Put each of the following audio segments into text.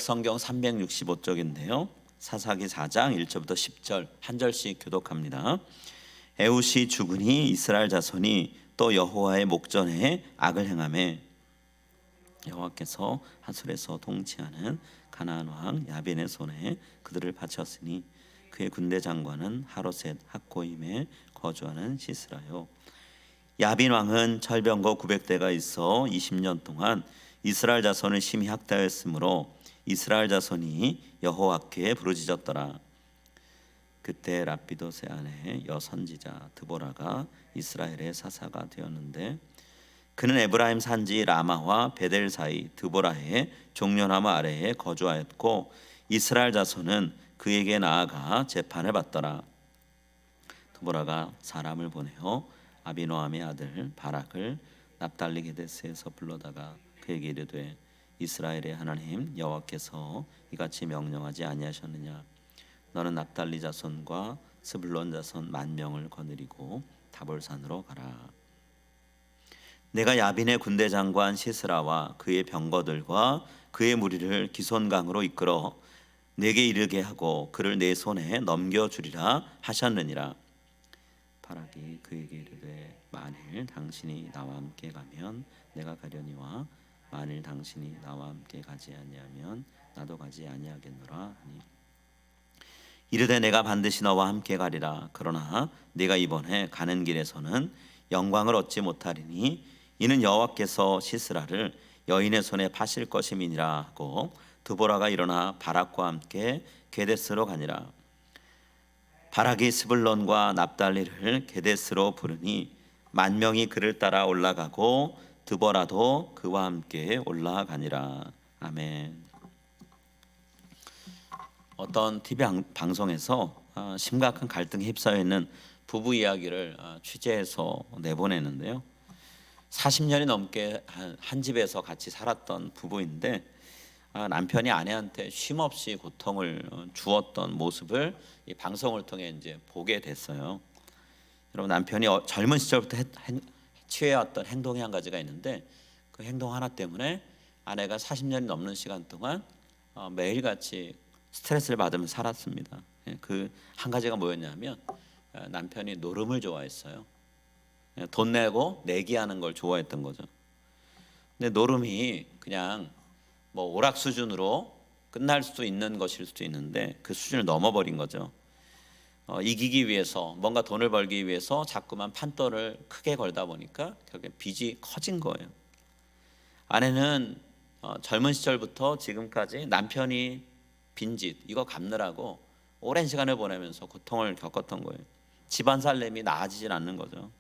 성경 365쪽인데요. 사사기 4장 1절부터 10절 한 절씩 교독합니다. 에훗이 죽으니 이스라엘 자손이 또 여호와의 목전에 악을 행하매 여호와께서 하술에서 통치하는 가나안 왕 야빈의 손에 그들을 바쳤으니 그의 군대 장관은 하로셋 학고임에 거주하는 시스라요. 야빈 왕은 철병거 900대가 있어 20년 동안 이스라엘 자손을 심히 학대하였으므로 이스라엘 자손이 여호와께 부르짖었더라. 그때 랍비돗의 아내 여선지자 드보라가 이스라엘의 사사가 되었는데 그는 에브라임 산지 라마와 베델 사이 드보라의 종려나무 아래에 거주하였고 이스라엘 자손은 그에게 나아가 재판을 받더라. 드보라가 사람을 보내어 아비노함의 아들 바락을 납달리 게데스에서 불러다가 그에게 이르되 이스라엘의 하나님 여호와께서 이같이 명령하지 아니하셨느냐? 너는 납달리 자손과 스불론 자손 10,000명을 거느리고 다볼산으로 가라. 내가 야빈의 군대 장관 시스라와 그의 병거들과 그의 무리를 기손강으로 이끌어 내게 이르게 하고 그를 내 손에 넘겨주리라 하셨느니라. 바락이 그에게 이르되 만일 당신이 나와 함께 가면 내가 가려니와 만일 당신이 나와 함께 가지 아니하면 나도 가지 아니하겠노라 하니 이르되 내가 반드시 너와 함께 가리라. 그러나 네가 이번에 가는 길에서는 영광을 얻지 못하리니 이는 여호와께서 시스라를 여인의 손에 파실 것임이니라 하고 드보라가 일어나 바락과 함께 게데스로 가니라. 바락이 스불론과 납달리를 게데스로 부르니 10,000명이 그를 따라 올라가고 드보라도 그와 함께 올라가니라. 아멘. 어떤 TV 방송에서 심각한 갈등에 휩싸여 있는 부부 이야기를 취재해서 내보내는데요. 40년이 넘게 한 집에서 같이 살았던 부부인데 남편이 아내한테 쉼없이 고통을 주었던 모습을 이 방송을 통해 이제 보게 됐어요. 여러분, 남편이 젊은 시절부터 취해왔던 행동이 한 가지가 있는데 그 행동 하나 때문에 아내가 40년이 넘는 시간 동안 매일같이 스트레스를 받으면서 살았습니다. 그 한 가지가 뭐였냐면 남편이 노름을 좋아했어요. 돈 내고 내기하는 걸 좋아했던 거죠. 근데 노름이 그냥 뭐 오락 수준으로 끝날 수도 있는 것일 수도 있는데 그 수준을 넘어버린 거죠. 이기기 위해서 뭔가 돈을 벌기 위해서 자꾸만 판돈을 크게 걸다 보니까 결국에 빚이 커진 거예요. 아내는 젊은 시절부터 지금까지 남편이 빈짓 이거 갚느라고 오랜 시간을 보내면서 고통을 겪었던 거예요. 집안 살림이 나아지질 않는 거죠.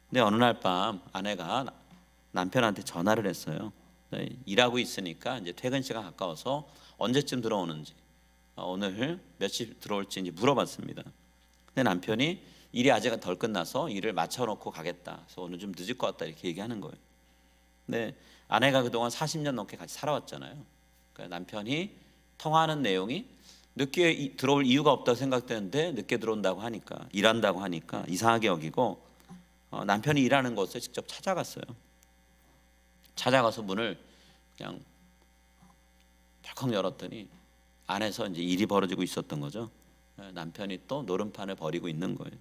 근데 어느 날 밤 아내가 남편한테 전화를 했어요. 일하고 있으니까 이제 퇴근 시간 가까워서 언제쯤 들어오는지 오늘 몇 시 들어올지 이제 물어봤습니다. 근데 남편이 일이 아직 덜 끝나서 일을 맞춰놓고 가겠다. 그래서 오늘 좀 늦을 것 같다 이렇게 얘기하는 거예요. 근데 아내가 그동안 40년 넘게 같이 살아왔잖아요. 그러니까 남편이 통화하는 내용이 늦게 들어올 이유가 없다고 생각되는데 늦게 들어온다고 하니까 일한다고 하니까 이상하게 여기고 남편이 일하는 곳에 직접 찾아갔어요. 찾아가서 문을 그냥 벌컥 열었더니 안에서 이제 일이 벌어지고 있었던 거죠. 남편이 또 노름판을 벌이고 있는 거예요.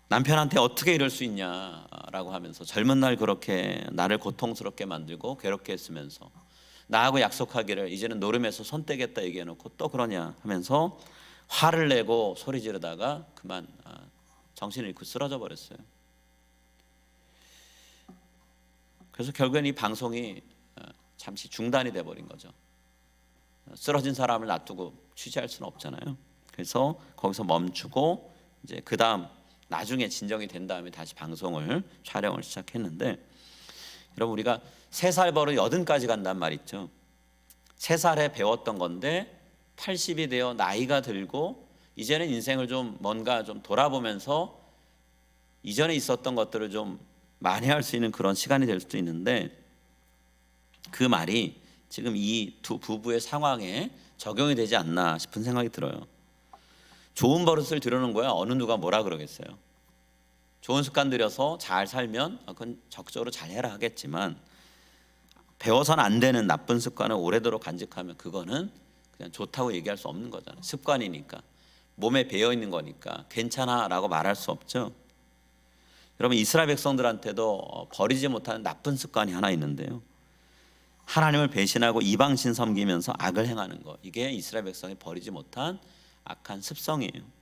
남편한테 어떻게 이럴 수 있냐라고 하면서 젊은 날 그렇게 나를 고통스럽게 만들고 괴롭게 했으면서 나하고 약속하기를 이제는 노름에서 손 떼겠다 얘기해놓고 또 그러냐 하면서 화를 내고 소리 지르다가 그만 정신을 잃고 쓰러져 버렸어요. 그래서 결국엔 이 방송이 잠시 중단이 돼버린 거죠. 쓰러진 사람을 놔두고 취재할 수는 없잖아요. 그래서 거기서 멈추고 이제 그 다음 나중에 진정이 된 다음에 다시 방송을 촬영을 시작했는데 여러분, 우리가 3살 버릇 80까지 간단 말 있죠. 3살에 배웠던 건데 80이 되어 나이가 들고 이제는 인생을 좀 뭔가 좀 돌아보면서 이전에 있었던 것들을 좀 만회할 수 있는 그런 시간이 될 수도 있는데 그 말이 지금 이 두 부부의 상황에 적용이 되지 않나 싶은 생각이 들어요. 좋은 버릇을 들여놓은 거야 어느 누가 뭐라 그러겠어요. 좋은 습관 들여서 잘 살면 그건 적극적으로 잘 해라 하겠지만 배워서는 안 되는 나쁜 습관을 오래도록 간직하면 그거는 그냥 좋다고 얘기할 수 없는 거잖아요. 습관이니까, 몸에 배어 있는 거니까 괜찮아라고 말할 수 없죠. 여러분, 이스라엘 백성들한테도 버리지 못하는 나쁜 습관이 하나 있는데요, 하나님을 배신하고 이방신 섬기면서 악을 행하는 것, 이게 이스라엘 백성이 버리지 못한 악한 습성이에요.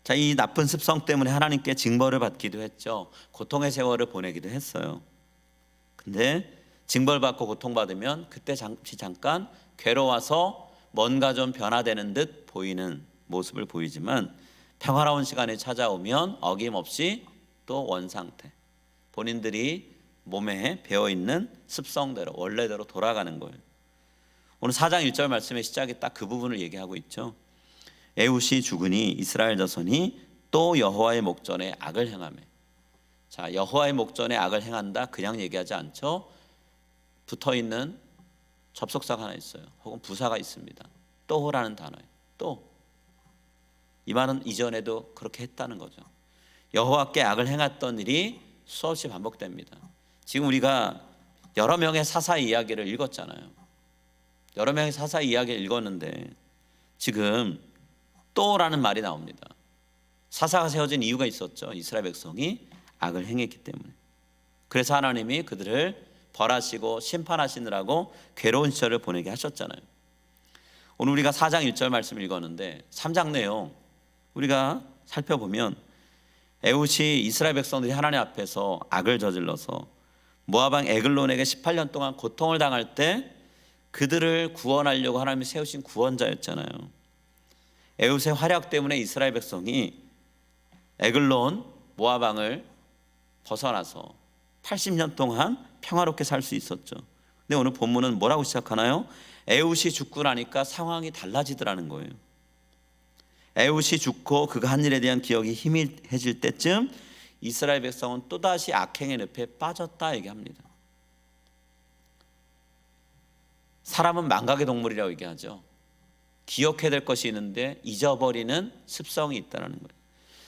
자, 이 나쁜 습성 때문에 하나님께 징벌을 받기도 했죠. 고통의 세월을 보내기도 했어요. 근데 징벌받고 고통받으면 그때 잠깐 괴로워서 뭔가 좀 변화되는 듯 보이는 모습을 보이지만, 평화로운 시간이 찾아오면 어김없이 또 원상태, 본인들이 몸에 배어있는 습성대로 원래대로 돌아가는 거예요. 오늘 4장 1절 말씀의 시작이 딱 그 부분을 얘기하고 있죠. 에훗이 죽으니 이스라엘 자손이 또 여호와의 목전에 악을 행하며. 자, 여호와의 목전에 악을 행한다 그냥 얘기하지 않죠. 붙어있는 접속사가 하나 있어요. 혹은 부사가 있습니다. 또라는 단어예요. 또. 이 말은 이전에도 그렇게 했다는 거죠. 여호와께 악을 행했던 일이 수없이 반복됩니다. 지금 우리가 여러 명의 사사 이야기를 읽었잖아요. 여러 명의 사사 이야기를 읽었는데 지금 또라는 말이 나옵니다. 사사가 세워진 이유가 있었죠. 이스라엘 백성이 악을 행했기 때문에. 그래서 하나님이 그들을 벌하시고 심판하시느라고 괴로운 시절을 보내게 하셨잖아요. 오늘 우리가 4장 1절 말씀 읽었는데 3장 내용 우리가 살펴보면, 에훗이 이스라엘 백성들이 하나님 앞에서 악을 저질러서 모압 왕 에글론에게 18년 동안 고통을 당할 때 그들을 구원하려고 하나님이 세우신 구원자였잖아요. 에훗의 활약 때문에 이스라엘 백성이 에글론 모압 왕을 벗어나서 80년 동안 평화롭게 살 수 있었죠. 근데 오늘 본문은 뭐라고 시작하나요? 에훗이 죽고 나니까 상황이 달라지더라는 거예요. 에훗이 죽고 그가 한 일에 대한 기억이 희미해질 때쯤 이스라엘 백성은 또다시 악행의 늪에 빠졌다 얘기합니다. 사람은 망각의 동물이라고 얘기하죠. 기억해야 될 것이 있는데 잊어버리는 습성이 있다는 거예요.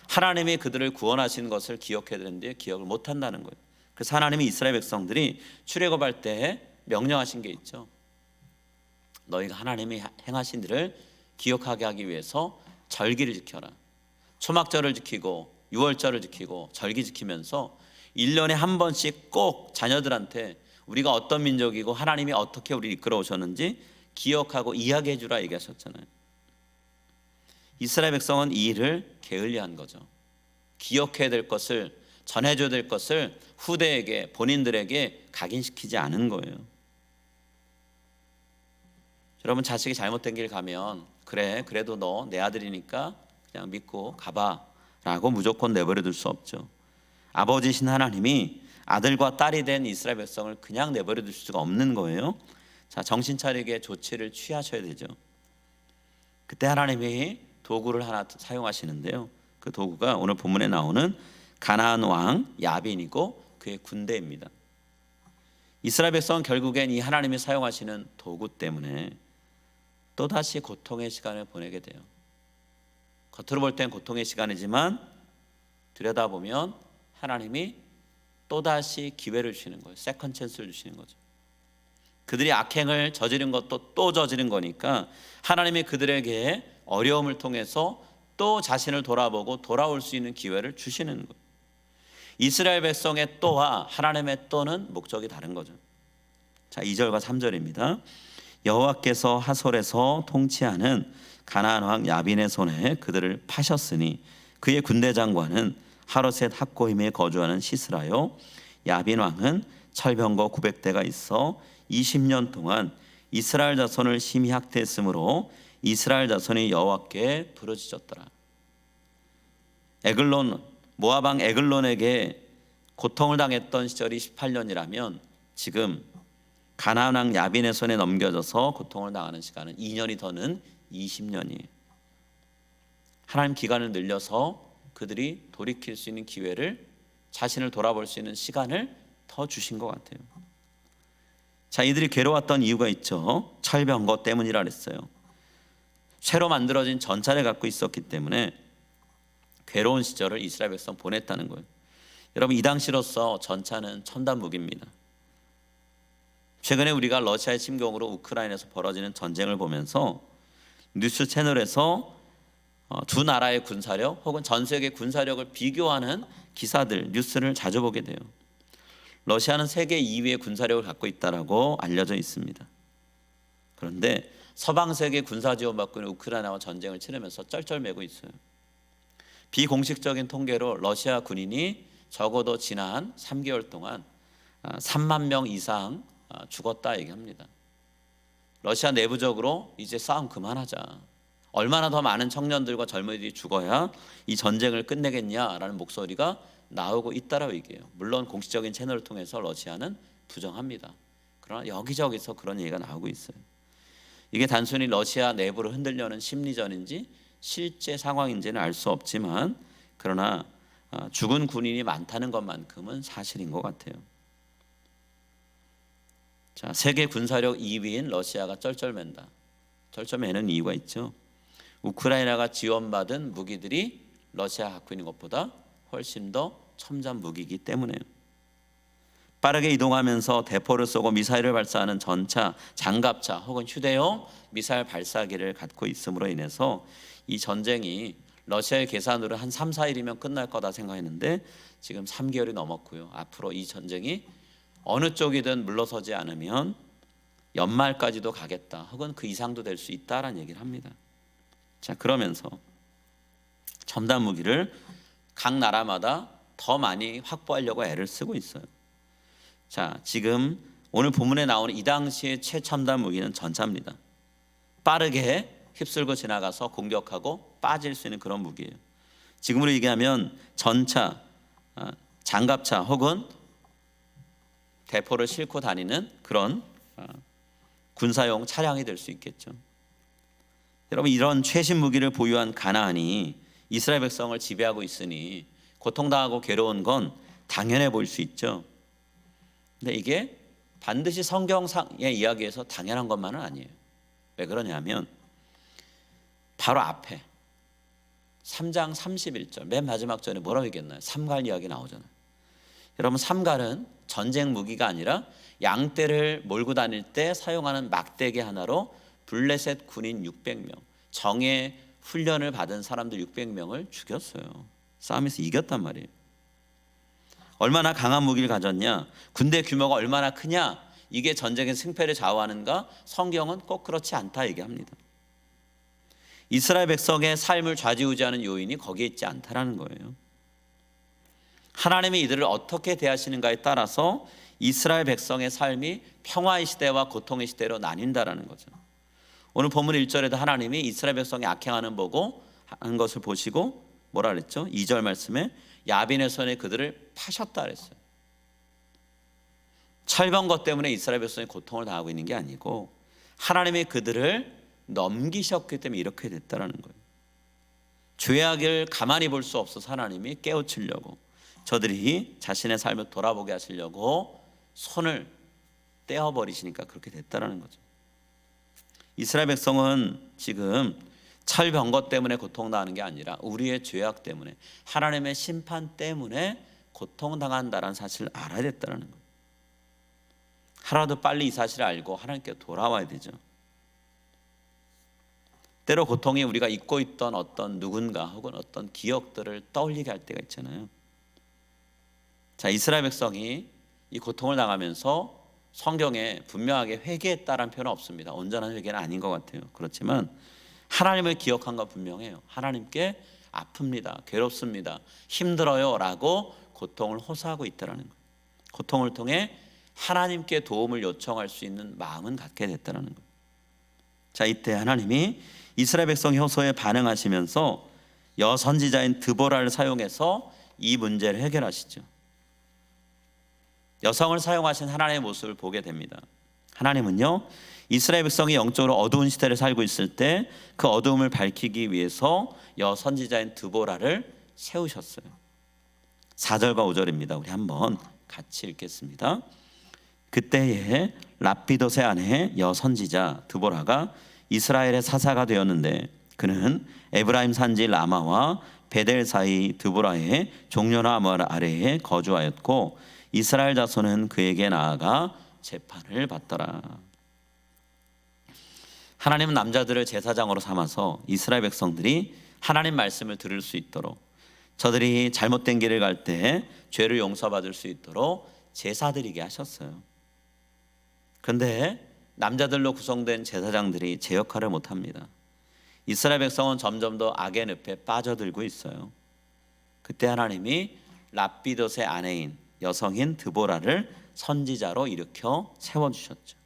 하나님이 그들을 구원하신 것을 기억해야 되는데 기억을 못한다는 거예요. 그래서 하나님이 이스라엘 백성들이 출애굽할 때 명령하신 게 있죠. 너희가 하나님이 행하신 일을 기억하게 하기 위해서 절기를 지켜라. 초막절을 지키고 유월절을 지키고 절기 지키면서 1년에 한 번씩 꼭 자녀들한테 우리가 어떤 민족이고 하나님이 어떻게 우리를 이끌어 오셨는지 기억하고 이야기해 주라 얘기하셨잖아요. 이스라엘 백성은 이 일을 게을리한 거죠. 기억해야 될 것을, 전해줘야 될 것을 후대에게, 본인들에게 각인시키지 않은 거예요. 여러분, 자식이 잘못된 길 가면 그래, 그래도 너 내 아들이니까 그냥 믿고 가봐 라고 무조건 내버려 둘 수 없죠. 아버지신 하나님이 아들과 딸이 된 이스라엘 백성을 그냥 내버려 둘 수가 없는 거예요. 자, 정신 차리게 조치를 취하셔야 되죠. 그때 하나님이 도구를 하나 사용하시는데요. 그 도구가 오늘 본문에 나오는 가나안 왕 야빈이고 그의 군대입니다. 이스라엘 백성은 결국엔 이 하나님이 사용하시는 도구 때문에 또다시 고통의 시간을 보내게 돼요. 겉으로 볼 땐 고통의 시간이지만 들여다보면 하나님이 또다시 기회를 주시는 거예요. 세컨 찬스를 주시는 거죠. 그들이 악행을 저지른 것도 또 저지른 거니까 하나님이 그들에게 어려움을 통해서 또 자신을 돌아보고 돌아올 수 있는 기회를 주시는 거예요. 이스라엘 백성의 또와 하나님의 또는 목적이 다른 거죠. 자, 2절과 3절입니다. 여호와께서 하솔에서 통치하는 가나안 왕 야빈의 손에 그들을 파셨으니 그의 군대 장관은 하로셋 학고임에 거주하는 시스라요. 야빈 왕은 철병거 900대가 있어 20년 동안 이스라엘 자손을 심히 학대했으므로 이스라엘 자손이 여호와께 부르짖었더라. 에글론, 모압 왕 에글론에게 고통을 당했던 시절이 18년이라면 지금 가나안 왕 야빈의 손에 넘겨져서 고통을 당하는 시간은 2년이 더는 20년이에요. 하나님 기간을 늘려서 그들이 돌이킬 수 있는 기회를, 자신을 돌아볼 수 있는 시간을 더 주신 것 같아요. 자, 이들이 괴로웠던 이유가 있죠. 철병거 때문이라 그랬어요. 새로 만들어진 전차를 갖고 있었기 때문에 괴로운 시절을 이스라엘 백성 보냈다는 거예요. 여러분, 이 당시로서 전차는 첨단 무기입니다. 최근에 우리가 러시아의 침공으로 우크라이나에서 벌어지는 전쟁을 보면서 뉴스 채널에서 두 나라의 군사력 혹은 전 세계 군사력을 비교하는 기사들, 뉴스를 자주 보게 돼요. 러시아는 세계 2위의 군사력을 갖고 있다라고 알려져 있습니다. 그런데 서방 세계 군사 지원받고 있는 우크라이나와 전쟁을 치르면서 쩔쩔매고 있어요. 비공식적인 통계로 러시아 군인이 적어도 지난 3개월 동안 3만 명 이상 죽었다 얘기합니다. 러시아 내부적으로 이제 싸움 그만하자. 얼마나 더 많은 청년들과 젊은이들이 죽어야 이 전쟁을 끝내겠냐라는 목소리가 나오고 있다라고 얘기해요. 물론 공식적인 채널을 통해서 러시아는 부정합니다. 그러나 여기저기서 그런 얘기가 나오고 있어요. 이게 단순히 러시아 내부를 흔들려는 심리전인지 실제 상황인지는 알 수 없지만 그러나 죽은 군인이 많다는 것만큼은 사실인 것 같아요. 자, 세계 군사력 2위인 러시아가 쩔쩔맨다. 쩔쩔매는 이유가 있죠. 우크라이나가 지원받은 무기들이 러시아 갖고 있는 것보다 훨씬 더 첨단 무기이기 때문에요. 빠르게 이동하면서 대포를 쏘고 미사일을 발사하는 전차, 장갑차 혹은 휴대용 미사일 발사기를 갖고 있음으로 인해서 이 전쟁이 러시아의 계산으로 한 3, 4일이면 끝날 거다 생각했는데 지금 3개월이 넘었고요. 앞으로 이 전쟁이 어느 쪽이든 물러서지 않으면 연말까지도 가겠다 혹은 그 이상도 될 수 있다라는 얘기를 합니다. 자, 그러면서 첨단 무기를 각 나라마다 더 많이 확보하려고 애를 쓰고 있어요. 자, 지금 오늘 본문에 나오는 이 당시의 최첨단 무기는 전차입니다. 빠르게 휩쓸고 지나가서 공격하고 빠질 수 있는 그런 무기예요. 지금으로 얘기하면 전차, 장갑차 혹은 대포를 싣고 다니는 그런 군사용 차량이 될 수 있겠죠. 여러분, 이런 최신 무기를 보유한 가나안이 이스라엘 백성을 지배하고 있으니 고통당하고 괴로운 건 당연해 보일 수 있죠. 근데 이게 반드시 성경상의 이야기에서 당연한 것만은 아니에요. 왜 그러냐면 바로 앞에 3장 31절 맨 마지막 절에 뭐라고 얘기했나요? 삼갈 이야기 나오잖아요. 여러분, 삼갈은 전쟁 무기가 아니라 양떼를 몰고 다닐 때 사용하는 막대기 하나로 블레셋 군인 600명, 정예 훈련을 받은 사람들 600명을 죽였어요. 싸움에서 이겼단 말이에요. 얼마나 강한 무기를 가졌냐, 군대 규모가 얼마나 크냐, 이게 전쟁의 승패를 좌우하는가? 성경은 꼭 그렇지 않다 얘기합니다. 이스라엘 백성의 삶을 좌지우지하는 요인이 거기에 있지 않다라는 거예요. 하나님이 이들을 어떻게 대하시는가에 따라서 이스라엘 백성의 삶이 평화의 시대와 고통의 시대로 나뉜다라는 거죠. 오늘 본문 1절에도 하나님이 이스라엘 백성이 악행하는 것을 보시고 뭐라 그랬죠? 2절 말씀에 야빈의 손에 그들을 파셨다 그랬어요. 철번 것 때문에 이스라엘 백성이 고통을 당하고 있는 게 아니고 하나님이 그들을 넘기셨기 때문에 이렇게 됐다라는 거예요. 죄악을 가만히 볼 수 없어서 하나님이 깨우치려고, 저들이 자신의 삶을 돌아보게 하시려고 손을 떼어버리시니까 그렇게 됐다라는 거죠. 이스라엘 백성은 지금 철병 것 때문에 고통당하는 게 아니라 우리의 죄악 때문에, 하나님의 심판 때문에 고통당한다는 사실을 알아야 됐다는 거예요. 하루라도 빨리 이 사실을 알고 하나님께 돌아와야 되죠. 때로 고통이 우리가 잊고 있던 어떤 누군가 혹은 어떤 기억들을 떠올리게 할 때가 있잖아요. 자, 이스라엘 백성이 이 고통을 당하면서 성경에 분명하게 회개했다라는 표현은 없습니다. 온전한 회개는 아닌 것 같아요. 그렇지만 하나님을 기억한 건 분명해요. 하나님께 아픕니다, 괴롭습니다, 힘들어요 라고 고통을 호소하고 있다는 거예요. 고통을 통해 하나님께 도움을 요청할 수 있는 마음은 갖게 됐다는 거예요. 자, 이때 하나님이 이스라엘 백성 호소에 반응하시면서 여선지자인 드보라를 사용해서 이 문제를 해결하시죠. 여성을 사용하신 하나님의 모습을 보게 됩니다. 하나님은요, 이스라엘 백성이 영적으로 어두운 시대를 살고 있을 때 그 어두움을 밝히기 위해서 여선지자인 드보라를 세우셨어요. 4절과 5절입니다. 우리 한번 같이 읽겠습니다. 그때에 랍비돗의 아내 여선지자 드보라가 이스라엘의 사사가 되었는데 그는 에브라임 산지 라마와 베델 사이 드보라의 종려나 아래에 거주하였고 이스라엘 자손은 그에게 나아가 재판을 받더라. 하나님은 남자들을 제사장으로 삼아서 이스라엘 백성들이 하나님 말씀을 들을 수 있도록, 저들이 잘못된 길을 갈 때 죄를 용서받을 수 있도록 제사드리게 하셨어요. 그런데 남자들로 구성된 제사장들이 제 역할을 못합니다. 이스라엘 백성은 점점 더 악의 늪에 빠져들고 있어요. 그때 하나님이 랍비돗의 아내인 여성인 드보라를 선지자로 일으켜 세워주셨죠.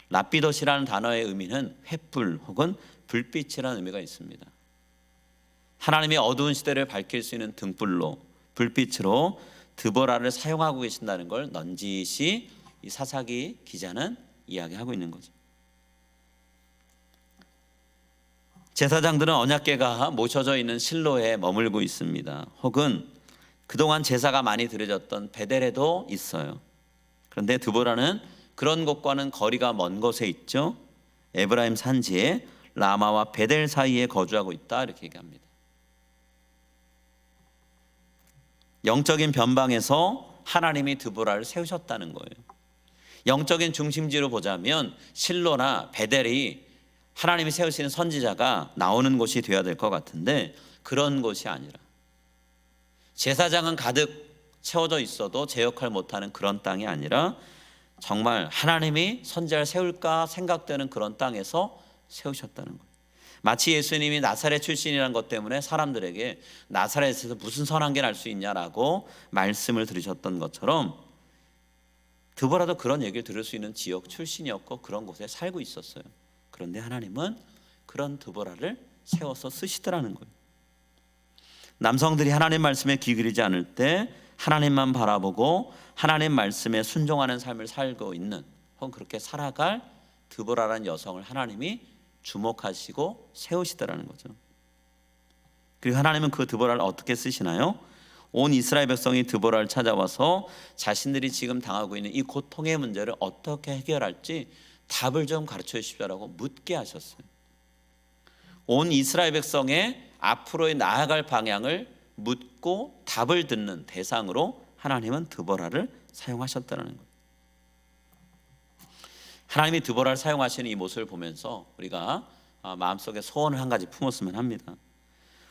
랍비돗이라는 단어의 의미는 횃불 혹은 불빛이라는 의미가 있습니다. 하나님이 어두운 시대를 밝힐 수 있는 등불로, 불빛으로 드보라를 사용하고 계신다는 걸 넌지시 이 사사기 기자는 이야기하고 있는 거죠. 제사장들은 언약궤가 모셔져 있는 실로에 머물고 있습니다. 혹은 그동안 제사가 많이 드려졌던 베델에도 있어요. 그런데 드보라는 그런 곳과는 거리가 먼 곳에 있죠. 에브라임 산지에 라마와 베델 사이에 거주하고 있다, 이렇게 얘기합니다. 영적인 변방에서 하나님이 드보라를 세우셨다는 거예요. 영적인 중심지로 보자면 실로나 베델이 하나님이 세우시는 선지자가 나오는 곳이 되어야 될 것 같은데, 그런 곳이 아니라 제사장은 가득 채워져 있어도 제 역할 못하는 그런 땅이 아니라 정말 하나님이 선지자를 세울까 생각되는 그런 땅에서 세우셨다는 거예요. 마치 예수님이 나사렛 출신이라는 것 때문에 사람들에게 나사렛에서 무슨 선한 게 날 수 있냐라고 말씀을 들으셨던 것처럼, 드보라도 그런 얘기를 들을 수 있는 지역 출신이었고 그런 곳에 살고 있었어요. 그런데 하나님은 그런 드보라를 세워서 쓰시더라는 거예요. 남성들이 하나님 말씀에 귀 기울이지 않을 때 하나님만 바라보고 하나님 말씀에 순종하는 삶을 살고 있는, 혹은 그렇게 살아갈 드보라라는 여성을 하나님이 주목하시고 세우시더라는 거죠. 그리고 하나님은 그 드보라를 어떻게 쓰시나요? 온 이스라엘 백성이 드보라를 찾아와서 자신들이 지금 당하고 있는 이 고통의 문제를 어떻게 해결할지 답을 좀 가르쳐 주십시오라고 묻게 하셨어요. 온 이스라엘 백성의 앞으로의 나아갈 방향을 묻고 답을 듣는 대상으로 하나님은 드보라를 사용하셨다는 거예요. 하나님이 드보라를 사용하시는 이 모습을 보면서 우리가 마음속에 소원을 한 가지 품었으면 합니다.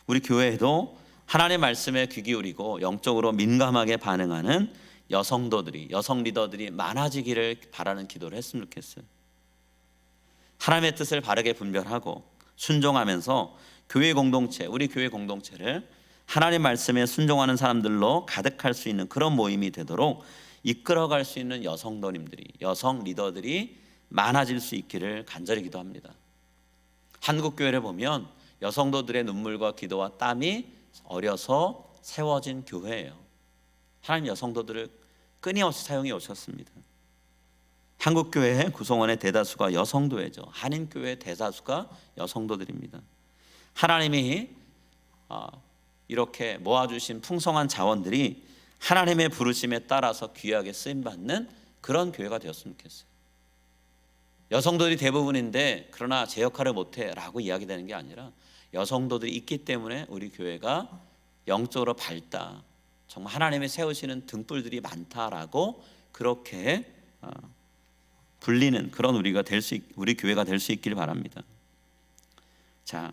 우리 교회에도 하나님의 말씀에 귀 기울이고 영적으로 민감하게 반응하는 여성도들이, 여성 리더들이 많아지기를 바라는 기도를 했으면 좋겠어요. 하나님의 뜻을 바르게 분별하고 순종하면서 교회 공동체, 우리 교회 공동체를 하나님 말씀에 순종하는 사람들로 가득할 수 있는 그런 모임이 되도록 이끌어갈 수 있는 여성도님들이, 여성 리더들이 많아질 수 있기를 간절히 기도합니다. 한국교회를 보면 여성도들의 눈물과 기도와 땀이 어려서 세워진 교회예요. 하나님 여성도들을 끊임없이 사용해 오셨습니다. 한국교회의 구성원의 대다수가 여성도회죠. 한인교회의 대다수가 여성도들입니다. 하나님이 이렇게 모아주신 풍성한 자원들이 하나님의 부르심에 따라서 귀하게 쓰임받는 그런 교회가 되었으면 좋겠어요. 여성도들이 대부분인데 그러나 제 역할을 못해 라고 이야기되는 게 아니라, 여성도들이 있기 때문에 우리 교회가 영적으로 밝다, 정말 하나님이 세우시는 등불들이 많다라고 그렇게 불리는 그런 우리 교회가 될 수 있기를 바랍니다. 자,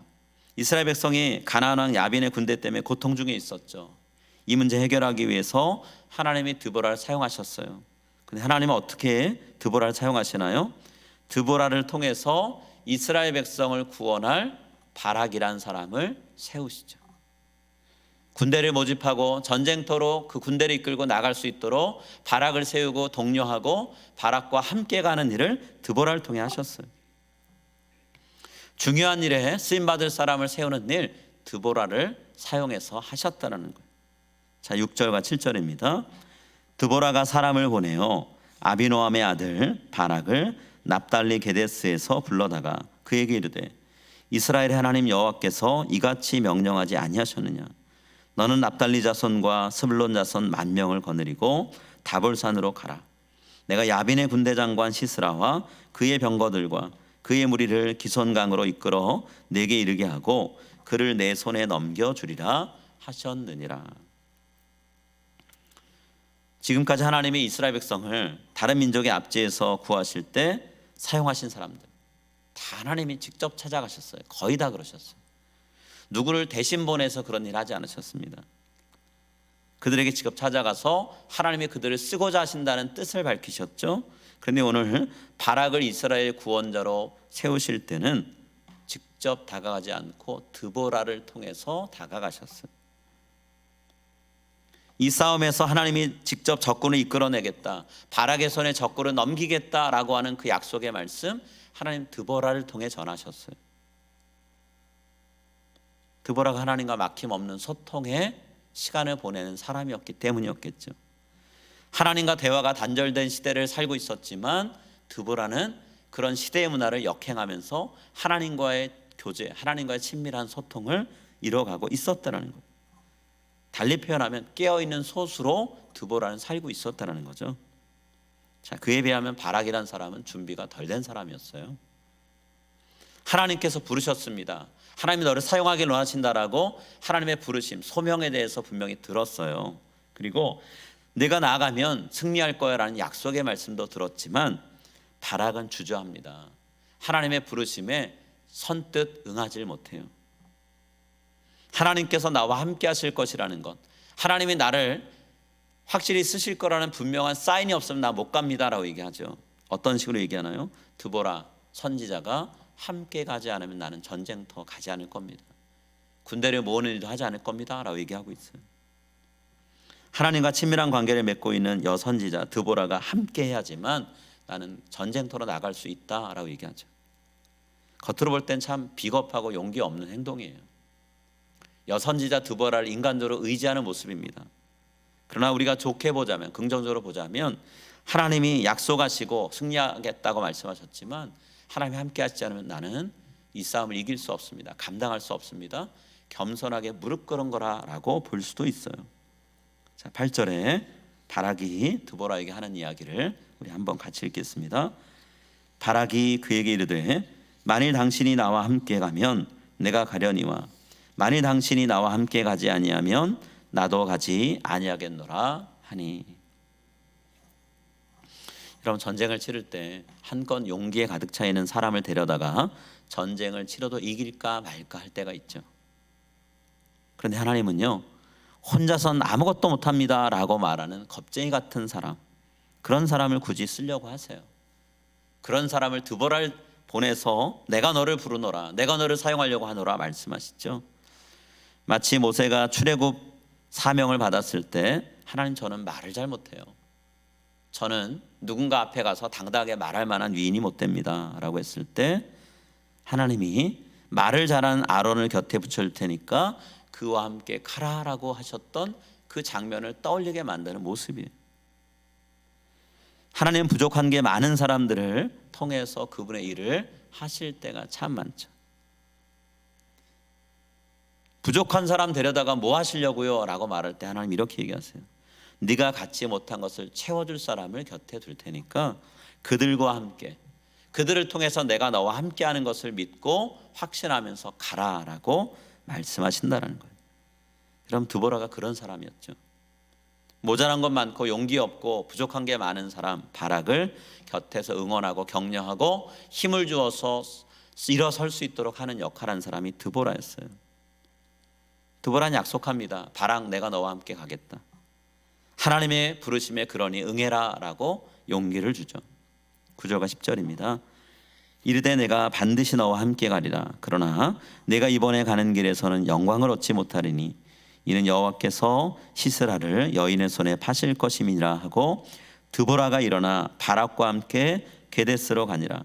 이스라엘 백성이 가나안 왕 야빈의 군대 때문에 고통 중에 있었죠. 이 문제 해결하기 위해서 하나님이 드보라를 사용하셨어요. 근데 하나님은 어떻게 드보라를 사용하시나요? 드보라를 통해서 이스라엘 백성을 구원할 바락이란 사람을 세우시죠. 군대를 모집하고 전쟁터로 그 군대를 이끌고 나갈 수 있도록 바락을 세우고 독려하고 바락과 함께 가는 일을 드보라를 통해 하셨어요. 중요한 일에 쓰임받을 사람을 세우는 일, 드보라를 사용해서 하셨다는 거예요. 자, 6절과 7절입니다. 드보라가 사람을 보내어 아비노함의 아들 바락을 납달리 게데스에서 불러다가 그에게 이르되, 이스라엘의 하나님 여호와께서 이같이 명령하지 아니하셨느냐? 너는 납달리 자손과 스불론 자손 10,000명을 거느리고 다볼산으로 가라. 내가 야빈의 군대 장관 시스라와 그의 병거들과 그의 무리를 기손강으로 이끌어 내게 이르게 하고 그를 내 손에 넘겨주리라 하셨느니라. 지금까지 하나님이 이스라엘 백성을 다른 민족의 압제에서 구하실 때 사용하신 사람들 다 하나님이 직접 찾아가셨어요. 거의 다 그러셨어요. 누구를 대신 보내서 그런 일 하지 않으셨습니다. 그들에게 직접 찾아가서 하나님이 그들을 쓰고자 하신다는 뜻을 밝히셨죠. 그런데 오늘 바락을 이스라엘 구원자로 세우실 때는 직접 다가가지 않고 드보라를 통해서 다가가셨어요. 이 싸움에서 하나님이 직접 적군을 이끌어내겠다, 바락의 손에 적군을 넘기겠다라고 하는 그 약속의 말씀, 하나님 드보라를 통해 전하셨어요. 드보라가 하나님과 막힘없는 소통에 시간을 보내는 사람이었기 때문이었겠죠. 하나님과 대화가 단절된 시대를 살고 있었지만 드보라는 그런 시대의 문화를 역행하면서 하나님과의 교제, 하나님과의 친밀한 소통을 이뤄가고 있었다는 거예요. 달리 표현하면 깨어있는 소수로 드보라는 살고 있었다는 거죠. 자, 그에 비하면 바락이라는 사람은 준비가 덜 된 사람이었어요. 하나님께서 부르셨습니다. 하나님이 너를 사용하기를 원하신다라고 하나님의 부르심, 소명에 대해서 분명히 들었어요. 그리고 내가 나아가면 승리할 거야라는 약속의 말씀도 들었지만 바락은 주저합니다. 하나님의 부르심에 선뜻 응하지 못해요. 하나님께서 나와 함께 하실 것이라는 것, 하나님이 나를 확실히 쓰실 거라는 분명한 사인이 없으면 나 못 갑니다라고 얘기하죠. 어떤 식으로 얘기하나요? 드보라 선지자가 함께 가지 않으면 나는 전쟁터 가지 않을 겁니다. 군대를 모으는 일도 하지 않을 겁니다 라고 얘기하고 있어요. 하나님과 친밀한 관계를 맺고 있는 여선지자 드보라가 함께 해야지만 나는 전쟁터로 나갈 수 있다라고 얘기하죠. 겉으로 볼 땐 참 비겁하고 용기 없는 행동이에요. 여선지자 드보라를 인간적으로 의지하는 모습입니다. 그러나 우리가 좋게 보자면, 긍정적으로 보자면 하나님이 약속하시고 승리하겠다고 말씀하셨지만 하나님이 함께 하시지 않으면 나는 이 싸움을 이길 수 없습니다. 감당할 수 없습니다. 겸손하게 무릎 꿇은 거라고 볼 수도 있어요. 자, 8절에 바락이 드보라에게 하는 이야기를 우리 한번 같이 읽겠습니다. 바락이 그에게 이르되 만일 당신이 나와 함께 가면 내가 가려니와 만일 당신이 나와 함께 가지 아니하면 나도 가지 아니하겠노라 하니. 여러분, 전쟁을 치를 때 한껏 용기에 가득 차 있는 사람을 데려다가 전쟁을 치러도 이길까 말까 할 때가 있죠. 그런데 하나님은요, 혼자선 아무것도 못합니다 라고 말하는 겁쟁이 같은 사람, 그런 사람을 굳이 쓰려고 하세요. 그런 사람을 드보라를 보내서 내가 너를 부르노라, 내가 너를 사용하려고 하노라 말씀하시죠. 마치 모세가 출애굽 사명을 받았을 때 하나님, 저는 말을 잘 못해요. 저는 누군가 앞에 가서 당당하게 말할 만한 위인이 못 됩니다 라고 했을 때 하나님이 말을 잘하는 아론을 곁에 붙여줄 테니까 그와 함께 가라라고 하셨던 그 장면을 떠올리게 만드는 모습이에요. 하나님은 부족한 게 많은 사람들을 통해서 그분의 일을 하실 때가 참 많죠. 부족한 사람 데려다가 뭐 하시려고요? 라고 말할 때 하나님 이렇게 얘기하세요. 네가 갖지 못한 것을 채워줄 사람을 곁에 둘 테니까 그들과 함께, 그들을 통해서 내가 너와 함께하는 것을 믿고 확신하면서 가라라고 말씀하신다는 거예요. 여러분, 드보라가 그런 사람이었죠. 모자란 것 많고 용기 없고 부족한 게 많은 사람 바락을 곁에서 응원하고 격려하고 힘을 주어서 일어설 수 있도록 하는 역할을 한 사람이 드보라였어요. 드보라는 약속합니다. 바락, 내가 너와 함께 가겠다. 하나님의 부르심에 그러니 응해라 라고 용기를 주죠. 9절과 10절입니다. 이르되 내가 반드시 너와 함께 가리라. 그러나 내가 이번에 가는 길에서는 영광을 얻지 못하리니 이는 여호와께서 시스라를 여인의 손에 파실 것임이라 하고 드보라가 일어나 바락과 함께 게데스로 가니라.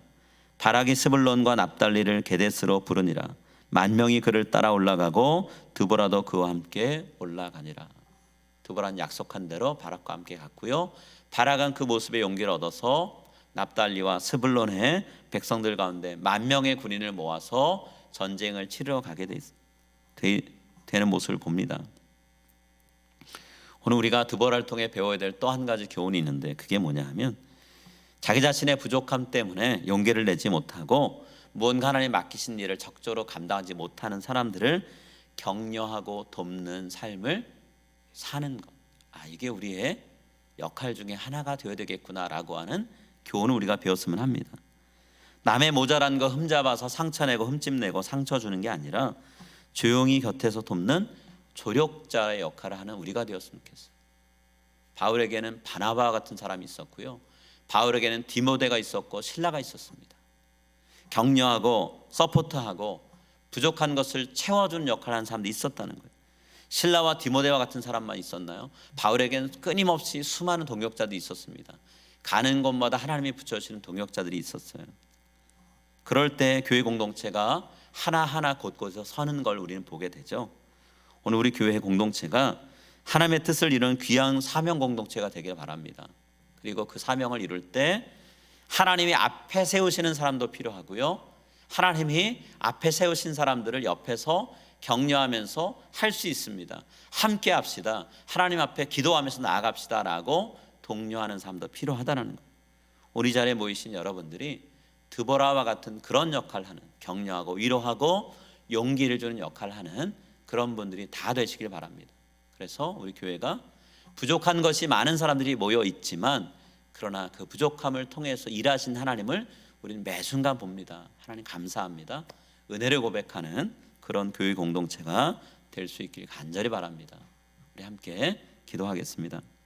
바락이 스불론과 납달리를 게데스로 부르니라. 10,000명이 그를 따라 올라가고 드보라도 그와 함께 올라가니라. 드보라는 약속한 대로 바락과 함께 갔고요. 바락은 그 모습의 용기를 얻어서 납달리와 스불론의 백성들 가운데 10,000명의 군인을 모아서 전쟁을 치러 가게 되는 모습을 봅니다. 오늘 우리가 드보라를 통해 배워야 될 또 한 가지 교훈이 있는데 그게 뭐냐 하면 자기 자신의 부족함 때문에 용기를 내지 못하고 무언가 하나님 맡기신 일을 적극적으로 감당하지 못하는 사람들을 격려하고 돕는 삶을 사는 것. 이게 우리의 역할 중에 하나가 되어야 되겠구나라고 하는 교훈을 우리가 배웠으면 합니다. 남의 모자란 거 흠잡아서 상처내고 흠집내고 상처 주는 게 아니라 조용히 곁에서 돕는 조력자의 역할을 하는 우리가 되었으면 좋겠어요. 바울에게는 바나바와 같은 사람이 있었고요, 바울에게는 디모데가 있었고 실라가 있었습니다. 격려하고 서포트하고 부족한 것을 채워주는 역할을 하는 사람도 있었다는 거예요. 실라와 디모데와 같은 사람만 있었나요? 바울에게는 끊임없이 수많은 동역자들이 있었습니다. 가는 곳마다 하나님이 붙여주시는 동역자들이 있었어요. 그럴 때 교회 공동체가 하나하나 곳곳에서 서는 걸 우리는 보게 되죠. 오늘 우리 교회 공동체가 하나님의 뜻을 이루는 귀한 사명 공동체가 되길 바랍니다. 그리고 그 사명을 이룰 때 하나님이 앞에 세우시는 사람도 필요하고요, 하나님이 앞에 세우신 사람들을 옆에서 격려하면서 할 수 있습니다. 함께 합시다, 하나님 앞에 기도하면서 나아갑시다 라고 독려하는 사람도 필요하다는 거예요. 우리 자리에 모이신 여러분들이 드보라와 같은 그런 역할을 하는, 격려하고 위로하고 용기를 주는 역할을 하는 그런 분들이 다 되시길 바랍니다. 그래서 우리 교회가 부족한 것이 많은 사람들이 모여 있지만, 그러나 그 부족함을 통해서 일하신 하나님을 우리는 매 순간 봅니다. 하나님 감사합니다, 은혜를 고백하는 그런 교회 공동체가 될 수 있길 간절히 바랍니다. 우리 함께 기도하겠습니다.